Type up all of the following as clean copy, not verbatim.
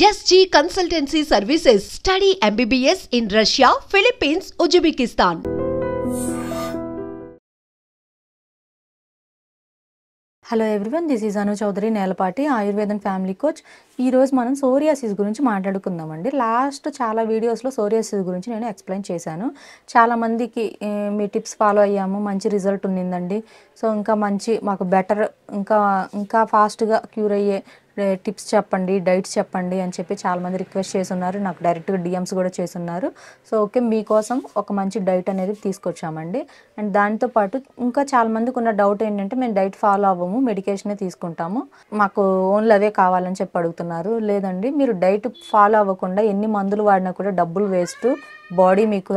SG Consultancy Services. Study MBBS in Russia, Philippines, Uzbekistan. Hello everyone, this is Anu Chowdary, Nelapati Ayurvedam family coach. ఈరోజు మనం psoriasis గురించి మాట్లాడుకుందామండి. Last చాలా వీడియోస్లో సోరియాసిస్ గురించి నేను ఎక్స్ప్లెయిన్ చేశాను. చాలామందికి మీ టిప్స్ ఫాలో అయ్యాము, మంచి రిజల్ట్ ఉన్నిందండి. సో ఇంకా మాకు బెటర్ ఇంకా ఫాస్ట్గా క్యూర్ అయ్యే టిప్స్ చెప్పండి, డైట్స్ చెప్పండి అని చెప్పి చాలామంది రిక్వెస్ట్ చేస్తున్నారు. నాకు డైరెక్ట్గా డిఎమ్స్ కూడా చేస్తున్నారు. సో ఓకే, మీకోసం ఒక మంచి డైట్ అనేది తీసుకొచ్చామండి. అండ్ దాంతోపాటు ఇంకా చాలామందికి ఉన్న డౌట్ ఏంటంటే, మేము డైట్ ఫాలో అవ్వము, మెడికేషనే తీసుకుంటాము, మాకు ఓన్లీ అవే కావాలని చెప్పి అడుగుతున్నారు. లేదండి, మీరు డైట్ ఫాలో అవ్వకుండా ఎన్ని మందులు వాడినా కూడా డబ్బులు వేస్ట్. బాడీ మీకు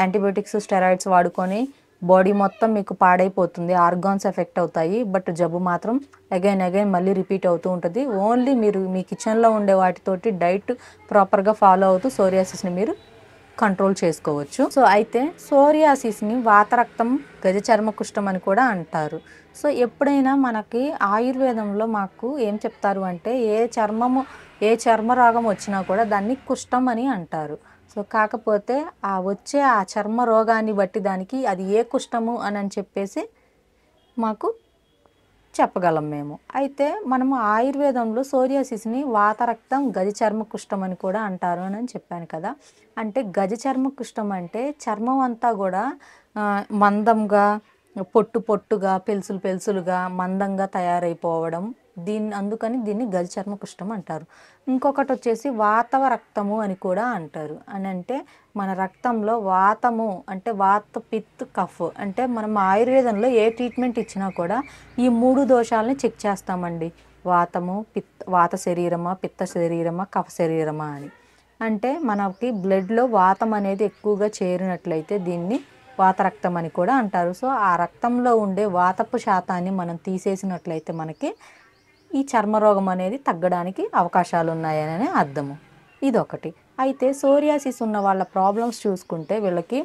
యాంటీబయోటిక్స్, స్టెరాయిడ్స్ వాడుకొని బాడీ మొత్తం మీకు పాడైపోతుంది, ఆర్గాన్స్ ఎఫెక్ట్ అవుతాయి. బట్ జబ్బు మాత్రం అగైన్ మళ్ళీ రిపీట్ అవుతూ ఉంటుంది. ఓన్లీ మీరు మీ కిచెన్లో ఉండే వాటితోటి డైట్ ప్రాపర్గా ఫాలో అవుతూ సోరియాసిస్ని మీరు కంట్రోల్ చేసుకోవచ్చు. సో అయితే సోరియాసిస్ని వాతరక్తం, గజ చర్మ కుష్ఠం అని కూడా అంటారు. సో ఎప్పుడైనా మనకి ఆయుర్వేదంలో మాకు ఏం చెప్తారు అంటే, ఏ చర్మ రోగం వచ్చినా కూడా దాన్ని కుష్ఠం అని అంటారు. సో కాకపోతే వచ్చే ఆ చర్మ రోగాన్ని బట్టి దానికి అది ఏ కుష్ఠము అని చెప్పేసి మాకు చెప్పగలం మేము. అయితే మనము ఆయుర్వేదంలో సోరియాసిస్ని వాతరక్తం, గజ చర్మ కుష్ఠం అని కూడా అంటారు అని చెప్పాను కదా. అంటే గజ చర్మ కుష్ఠం అంటే చర్మం అంతా కూడా మందంగా, పొట్టుగా, పెలుసులుగా మందంగా తయారైపోవడం, అందుకని దీన్ని గజ చర్మ కుష్ఠం అంటారు. ఇంకొకటి వచ్చేసి వాతవ రక్తము అని కూడా అంటారు. అని అంటే మన రక్తంలో వాతము అంటే వాత, పిత్, కఫ్ అంటే మనం ఆయుర్వేదంలో ఏ ట్రీట్మెంట్ ఇచ్చినా కూడా ఈ 3 దోషాలని చెక్ చేస్తామండి. వాతము, వాత శరీరమా, పిత్త శరీరమా, కఫ శరీరమా అని. అంటే మనకి బ్లడ్లో వాతం అనేది ఎక్కువగా చేరినట్లయితే దీన్ని వాతరక్తం అని కూడా అంటారు. సో ఆ రక్తంలో ఉండే వాతపు శాతాన్ని మనం తీసేసినట్లయితే మనకి ఈ చర్మరోగం అనేది తగ్గడానికి అవకాశాలు ఉన్నాయని అర్థము. ఇదొకటి. అయితే సోరియాసిస్ ఉన్న వాళ్ళ ప్రాబ్లమ్స్ చూసుకుంటే, వీళ్ళకి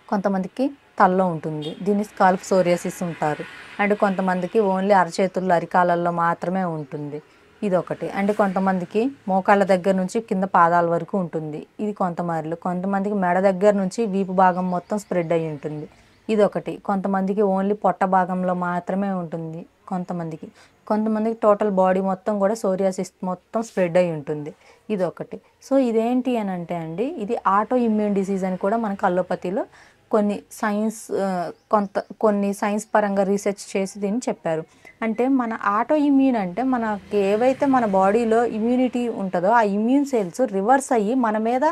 కొంతమందికి తలలో ఉంటుంది, దీన్ని స్కాల్ప్ సోరియాసిస్ ఉంటారు. అండ్ కొంతమందికి ఓన్లీ అరచేతుల్లో, అరికాలల్లో మాత్రమే ఉంటుంది, ఇదొకటి. అండ్ కొంతమందికి మోకాళ్ళ దగ్గర నుంచి కింద పాదాల వరకు ఉంటుంది, ఇది కొంతమందికి మెడ దగ్గర నుంచి వీపు భాగం మొత్తం స్ప్రెడ్ అయి ఉంటుంది, ఇదొకటి. కొంతమందికి ఓన్లీ పొట్ట భాగంలో మాత్రమే ఉంటుంది, కొంతమందికి టోటల్ బాడీ మొత్తం కూడా సోరియాసిస్ మొత్తం స్ప్రెడ్ అయి ఉంటుంది, ఇదొకటి. సో ఇదేంటి అని అంటే అండి, ఇది ఆటో ఇమ్యూన్ డిసీజ్ అని కూడా మనకు అలోపతిలో కొన్ని సైన్స్ పరంగా రీసెర్చ్ చేసి దీన్ని చెప్పారు. అంటే మన ఆటో ఇమ్యూన్ అంటే మనకి ఏవైతే మన బాడీలో ఇమ్యూనిటీ ఉంటుందో ఆ ఇమ్యూన్ సెల్స్ రివర్స్ అయ్యి మన మీద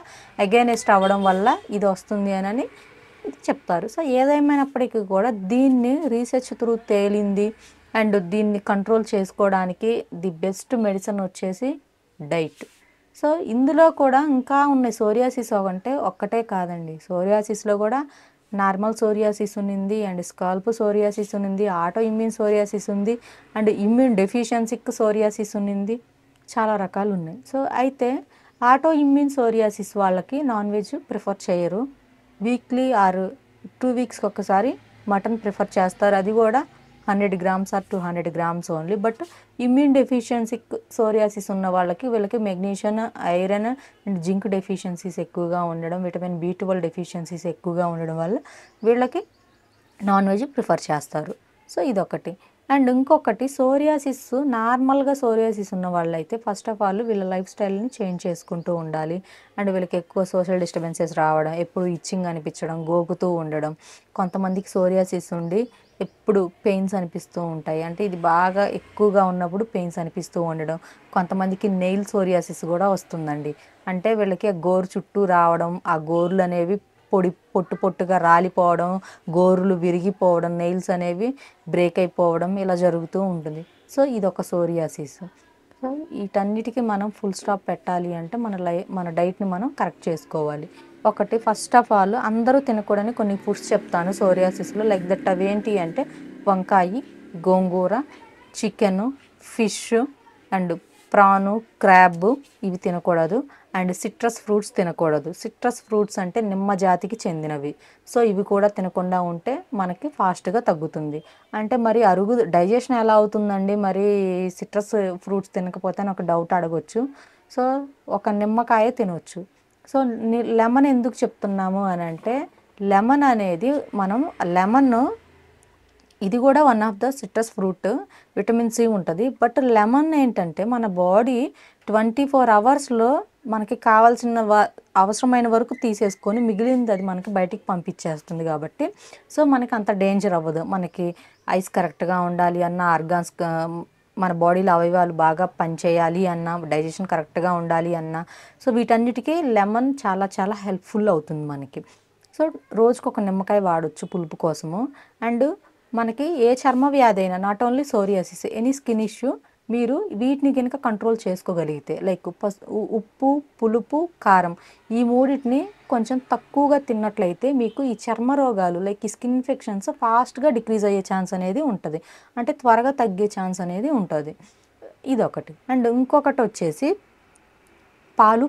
అగైనెస్ట్ అవ్వడం వల్ల ఇది వస్తుంది అని చెప్తారు. సో ఏదేమైనప్పటికీ కూడా దీన్ని రీసెర్చ్ త్రూ తేలింది. అండ్ దీన్ని కంట్రోల్ చేసుకోవడానికి ది బెస్ట్ మెడిసిన్ వచ్చేసి డైట్. సో ఇందులో కూడా ఇంకా ఉన్నాయి. సోరియాసిస్ అంటే ఒక్కటే కాదండి, సోరియాసిస్లో కూడా నార్మల్ సోరియాసిస్ ఉంది, అండ్ స్కాల్ప్ సోరియాసిస్ ఉంది, ఆటో ఇమ్యూన్ సోరియాసిస్ ఉంది, అండ్ ఇమ్యూన్ డెఫిషియన్సీకి సోరియాసిస్ ఉంది, చాలా రకాలు ఉన్నాయి. సో అయితే ఆటో ఇమ్యూన్ సోరియాసిస్ వాళ్ళకి నాన్ వెజ్ ప్రిఫర్ చేయరు, వీక్లీ ఆర్ 2 వీక్స్కి ఒకసారి మటన్ ప్రిఫర్ చేస్తారు, అది కూడా 100 grams or 200 grams only. But immune deficiency psoriasis ఉన్న వీళ్ళకి magnesium, iron and zinc deficiencies ఎక్కువగా ఉండడం, విటమిన్ B12 డెఫిషియన్సీస్ ఎక్కువగా ఉండడం వల్ల వీళ్ళకి నాన్ వెజ్ ప్రిఫర్ చేస్తారు. సో ఇదొకటి. అండ్ ఇంకొకటి, నార్మల్గా సోరియాసిస్ ఉన్న వాళ్ళైతే ఫస్ట్ ఆఫ్ ఆల్ వీళ్ళ లైఫ్ స్టైల్ని చేంజ్ చేసుకుంటూ ఉండాలి. అండ్ వీళ్ళకి ఎక్కువ సోషల్ డిస్టర్బెన్సెస్ రావడం, ఎప్పుడు ఇచ్చింగ్ అనిపించడం, గోకుతూ ఉండడం, కొంతమందికి సోరియాసిస్ ఉండి ఎప్పుడు పెయిన్స్ అనిపిస్తూ ఉంటాయి, అంటే ఇది బాగా ఎక్కువగా ఉన్నప్పుడు పెయిన్స్ అనిపిస్తూ ఉండడం. కొంతమందికి నెయిల్ సోరియాసిస్ కూడా వస్తుందండి, అంటే వీళ్ళకి గోరు చుట్టూ రావడం, ఆ గోర్లు అనేవి పొట్టుగా రాలిపోవడం, గోరులు విరిగిపోవడం, నెయిల్స్ అనేవి బ్రేక్ అయిపోవడం, ఇలా జరుగుతూ ఉంటుంది. సో ఇదొక సోరియాసిస్. సో వీటన్నిటికీ మనం ఫుల్ స్టాప్ పెట్టాలి అంటే మన డైట్ని మనం కరెక్ట్ చేసుకోవాలి. ఒకటి, ఫస్ట్ ఆఫ్ ఆల్ అందరూ తినకూడని కొన్ని ఫుడ్స్ చెప్తాను సోరియాసిస్లో, లైక్ దట్. అవేంటి అంటే వంకాయ, గోంగూర, chicken, fish and prawn, crab ఇవి తినకూడదు. అండ్ సిట్రస్ ఫ్రూట్స్ తినకూడదు. సిట్రస్ ఫ్రూట్స్ అంటే నిమ్మ జాతికి చెందినవి. సో ఇవి కూడా తినకుండా ఉంటే మనకి ఫాస్ట్గా తగ్గుతుంది. అంటే మరి డైజెషన్ ఎలా అవుతుందండి మరి సిట్రస్ ఫ్రూట్స్ తినకపోతే అని ఒక డౌట్ అడగొచ్చు. సో ఒక నిమ్మకాయ తినొచ్చు. సో లెమన్ ఎందుకు చెప్తున్నాము అని అంటే, లెమన్ అనేది లెమన్ ఇది కూడా one of the citrus fruit, vitamin C ఉంటుంది. బట్ లెమన్ ఏంటంటే మన బాడీ 24 అవర్స్లో మనకి కావాల్సిన అవసరమైన వరకు తీసేసుకొని మిగిలింది అది మనకి బయటికి పంపించేస్తుంది. కాబట్టి సో మనకి అంత డేంజర్ అవ్వదు. మనకి ఐస్ కరెక్ట్గా ఉండాలి అన్న, ఆర్గాన్స్ మన బాడీలో అవయవాలు బాగా పనిచేయాలి అన్న, డైజెషన్ కరెక్ట్గా ఉండాలి అన్న, సో వీటన్నిటికీ లెమన్ చాలా చాలా హెల్ప్ఫుల్ అవుతుంది మనకి. సో రోజుకు ఒక నిమ్మకాయ వాడచ్చు పులుపు కోసము. అండ్ మనకి ఏ చర్మ వ్యాధి అయినా, not only psoriasis, any skin issue, మీరు వీటిని కనుక కంట్రోల్ చేసుకోగలిగితే, లైక్ ఉప్పు, పులుపు, కారం ఈ మూడింటిని కొంచెం తక్కువగా తిన్నట్లయితే మీకు ఈ చర్మ రోగాలు లైక్ ఈ స్కిన్ ఇన్ఫెక్షన్స్ ఫాస్ట్గా డిక్రీజ్ అయ్యే ఛాన్స్ అనేది ఉంటుంది. అంటే త్వరగా తగ్గే ఛాన్స్ అనేది ఉంటుంది. ఇదొకటి. అండ్ ఇంకొకటి వచ్చేసి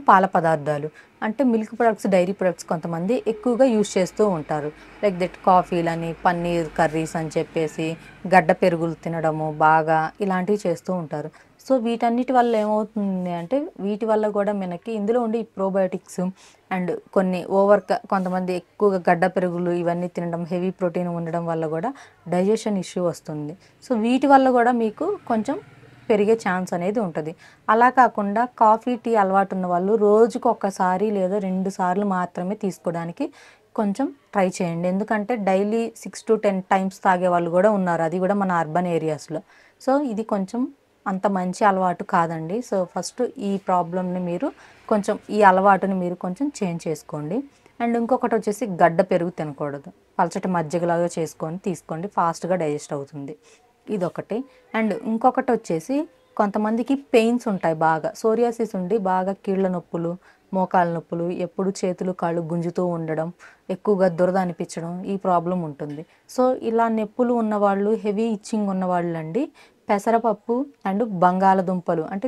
పాల పదార్థాలు, అంటే మిల్క్ ప్రొడక్ట్స్, డైరీ ప్రొడక్ట్స్ కొంతమంది ఎక్కువగా యూజ్ చేస్తూ ఉంటారు. లైక్ దట్ కాఫీలని, పన్నీర్ కర్రీస్ అని చెప్పేసి, గడ్డ పెరుగులు తినడము బాగా ఇలాంటివి చేస్తూ ఉంటారు. సో వీటన్నిటి వల్ల ఏమవుతుంది అంటే, వీటి వల్ల కూడా మనకి ఇందులో ఉండే ప్రోబయోటిక్స్ అండ్ కొన్ని కొంతమంది ఎక్కువగా గడ్డ పెరుగులు ఇవన్నీ తినడం, హెవీ ప్రోటీన్ ఉండడం వల్ల కూడా డైజెషన్ ఇష్యూ వస్తుంది. సో వీటి వల్ల కూడా మీకు కొంచెం పెరిగే ఛాన్స్ అనేది ఉంటుంది. అలా కాకుండా కాఫీ, టీ అలవాటు ఉన్న వాళ్ళు రోజుకు ఒక్కసారి లేదా 2 సార్లు మాత్రమే తీసుకోవడానికి కొంచెం ట్రై చేయండి. ఎందుకంటే డైలీ 6 to 10 టైమ్స్ తాగే వాళ్ళు కూడా ఉన్నారు, అది కూడా మన అర్బన్ ఏరియాస్లో. సో ఇది కొంచెం అంత మంచి అలవాటు కాదండి. సో ఫస్ట్ ఈ ప్రాబ్లమ్ని మీరు కొంచెం, ఈ అలవాటుని మీరు కొంచెం చేంజ్ చేసుకోండి. అండ్ ఇంకొకటి వచ్చేసి గడ్డ పెరుగు తినకూడదు. పలచటి మజ్జిగలాగా తీసుకోండి, ఫాస్ట్గా డైజెస్ట్ అవుతుంది. ఇదొకటి. అండ్ ఇంకొకటి వచ్చేసి కొంతమందికి పెయిన్స్ ఉంటాయి బాగా, సోరియాసిస్ ఉండి బాగా కీళ్ళ నొప్పులు, మోకాళ్ళ నొప్పులు, ఎప్పుడు చేతులు కాళ్ళు గుంజుతూ ఉండడం, ఎక్కువగా దురద అనిపించడం, ఈ ప్రాబ్లం ఉంటుంది. సో ఇలా నొప్పులు ఉన్నవాళ్ళు, హెవీ ఇచ్చింగ్ ఉన్నవాళ్ళు అండి పెసరపప్పు అండ్ బంగాళదుంపలు, అంటే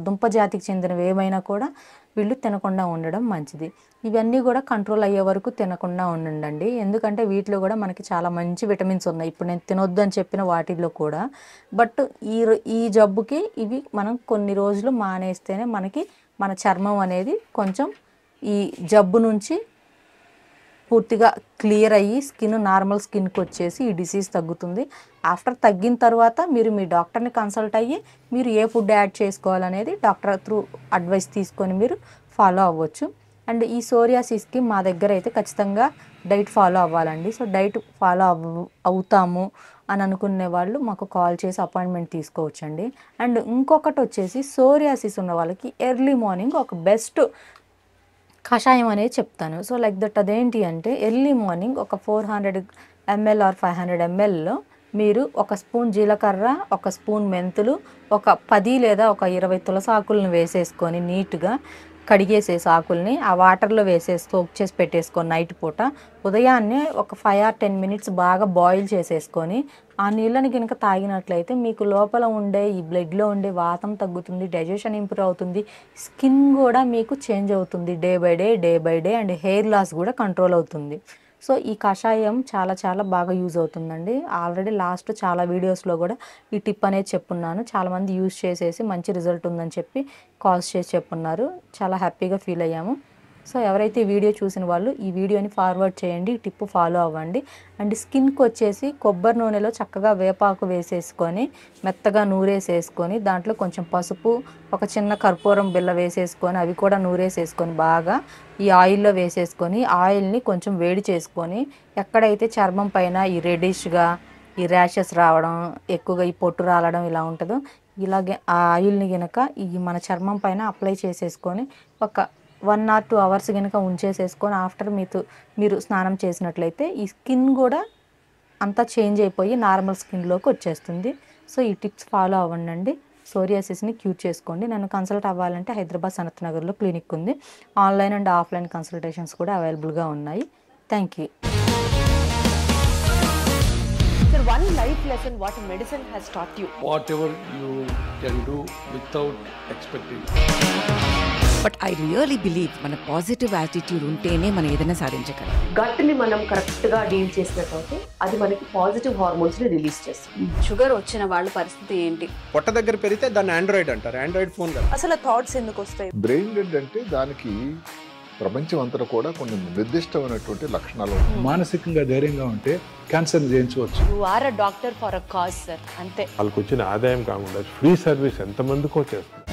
దుంప జాతికి చెందినవి ఏమైనా కూడా వీళ్ళు తినకుండా ఉండడం మంచిది. ఇవన్నీ కూడా కంట్రోల్ అయ్యే వరకు తినకుండా ఉండండి. ఎందుకంటే వీటిలో కూడా మనకి చాలా మంచి విటమిన్స్ ఉన్నాయి, ఇప్పుడు నేను తినొద్దు అని చెప్పిన వాటిల్లో కూడా. బట్ ఈ జబ్బుకి ఇవి మనం కొన్ని రోజులు మానేస్తేనే మనకి మన చర్మం అనేది కొంచెం ఈ జబ్బు నుంచి పూర్తిగా క్లియర్ అయ్యి నార్మల్ స్కిన్కి వచ్చేసి ఈ డిసీజ్ తగ్గుతుంది. ఆఫ్టర్ తగ్గిన తర్వాత మీరు మీ డాక్టర్ని కన్సల్ట్ అయ్యి మీరు ఏ ఫుడ్ యాడ్ చేసుకోవాలనేది డాక్టర్ త్రూ అడ్వైస్ తీసుకొని మీరు ఫాలో అవ్వచ్చు. అండ్ ఈ సోరియాసిస్కి మా దగ్గర అయితే ఖచ్చితంగా డైట్ ఫాలో అవ్వాలండి. సో డైట్ ఫాలో అవుతాము అని అనుకునే వాళ్ళు మాకు కాల్ చేసి అపాయింట్మెంట్ తీసుకోవచ్చండి. అండ్ ఇంకొకటి వచ్చేసి సోరియాసిస్ ఉన్న వాళ్ళకి ఎర్లీ మార్నింగ్ ఒక బెస్ట్ కషాయం అనేది చెప్తాను. సో లైక్ దట్ అదేంటి అంటే, ఎర్లీ మార్నింగ్ ఒక 400 ml ఆర్ 500 mlలో మీరు 1 స్పూన్ జీలకర్ర, 1 స్పూన్ మెంతులు, ఒక 10 లేదా ఒక 20 తులసి ఆకులను వేసేసుకొని నీట్గా కడిగేసేసి ఆకుల్ని ఆ వాటర్లో సోక్ చేసి పెట్టేసుకొని నైట్ పూట ఉదయాన్నే ఒక 5 or 10 minutes బాగా బాయిల్ చేసేసుకొని ఆ నీళ్ళని కనుక తాగినట్లయితే మీకు లోపల ఉండే ఈ బ్లడ్లో ఉండే వాతం తగ్గుతుంది, డైజెషన్ ఇంప్రూవ్ అవుతుంది, స్కిన్ కూడా మీకు చేంజ్ అవుతుంది day by day and hair loss కూడా కంట్రోల్ అవుతుంది. సో ఈ కషాయం చాలా చాలా బాగా యూజ్ అవుతుందండి. ఆల్రెడీ లాస్ట్ చాలా వీడియోస్లో కూడా ఈ టిప్ అనేది చెప్పున్నాను. చాలామంది యూజ్ చేసేసి మంచి రిజల్ట్ ఉందని చెప్పి కాల్స్ చేసి చెప్పున్నారు. చాలా హ్యాపీగా ఫీల్ అయ్యాము. సో ఎవరైతే ఈ వీడియో చూసిన వాళ్ళు ఈ వీడియోని ఫార్వర్డ్ చేయండి, ఈ టిప్ ఫాలో అవ్వండి. అండ్ స్కిన్కి వచ్చేసి కొబ్బరి నూనెలో చక్కగా వేపాకు వేసేసుకొని మెత్తగా నూరేసేసుకొని దాంట్లో కొంచెం పసుపు, ఒక చిన్న కర్పూరం బిళ్ళ వేసేసుకొని అవి కూడా నూరేసేసుకొని బాగా ఈ ఆయిల్లో వేసేసుకొని ఆయిల్ని కొంచెం వేడి చేసుకొని ఎక్కడైతే చర్మం పైన ఈ రెడిష్గా ఈ ర్యాషెస్ రావడం, ఎక్కువగా ఈ పొట్టు రాలడం ఇలా ఉంటుందో ఇలాగే ఆ ఆయిల్ని కనుక ఈ మన చర్మం పైన అప్లై చేసేసుకొని ఒక 1 or 2 hours కనుక ఉంచేసేసుకొని ఆఫ్టర్ మీరు స్నానం చేసినట్లయితే ఈ స్కిన్ కూడా అంతా చేంజ్ అయిపోయి నార్మల్ స్కిన్లోకి వచ్చేస్తుంది. సో ఈ టిప్స్ ఫాలో అవ్వండి, సోరియాసిస్ని క్యూర్ చేసుకోండి. నన్ను కన్సల్ట్ అవ్వాలంటే హైదరాబాద్ సనత్ నగర్లో క్లినిక్ ఉంది. ఆన్లైన్ అండ్ ఆఫ్లైన్ కన్సల్టేషన్స్ కూడా అవైలబుల్గా ఉన్నాయి. Thank you. Sir, 1 life lesson what medicine has taught you? Whatever you can do without expecting. But I really believe మన పాజిటివ్ యాటిట్యూడ్ ఉంటేనే మనం ఏదైనా సాధించగలం. గట్ని మనం కరెక్ట్గా డీల్ చేసినట్లయితే అది మనకి పాజిటివ్ హార్మోన్స్ని రిలీజ్ చేస్తుంది. షుగర్ వచ్చిన వాళ్ళ పరిస్థితి ఏంటి? పొట్ట దగ్గర పెరిగితే దాన్ని ఆండ్రాయిడ్ అంటారు, ఆండ్రాయిడ్ ఫోన్ కదా. అసలు థాట్స్ ఎందుకు వస్తాయి? బ్రెయిన్ డెడ్ అంటే దానికి ప్రపంచం అంతా కూడా కొన్ని నిర్దిష్టమైనటువంటి లక్షణాలు. మానసికంగా ధైర్యంగా ఉంటే క్యాన్సర్ జయించవచ్చు. You are a doctor for a cause sir, అంతే. వాళ్ళకి వచ్చిన ఆదాయం కాకుండా ఫ్రీ సర్వీస్ ఎంతమందికో చేస్తుంది.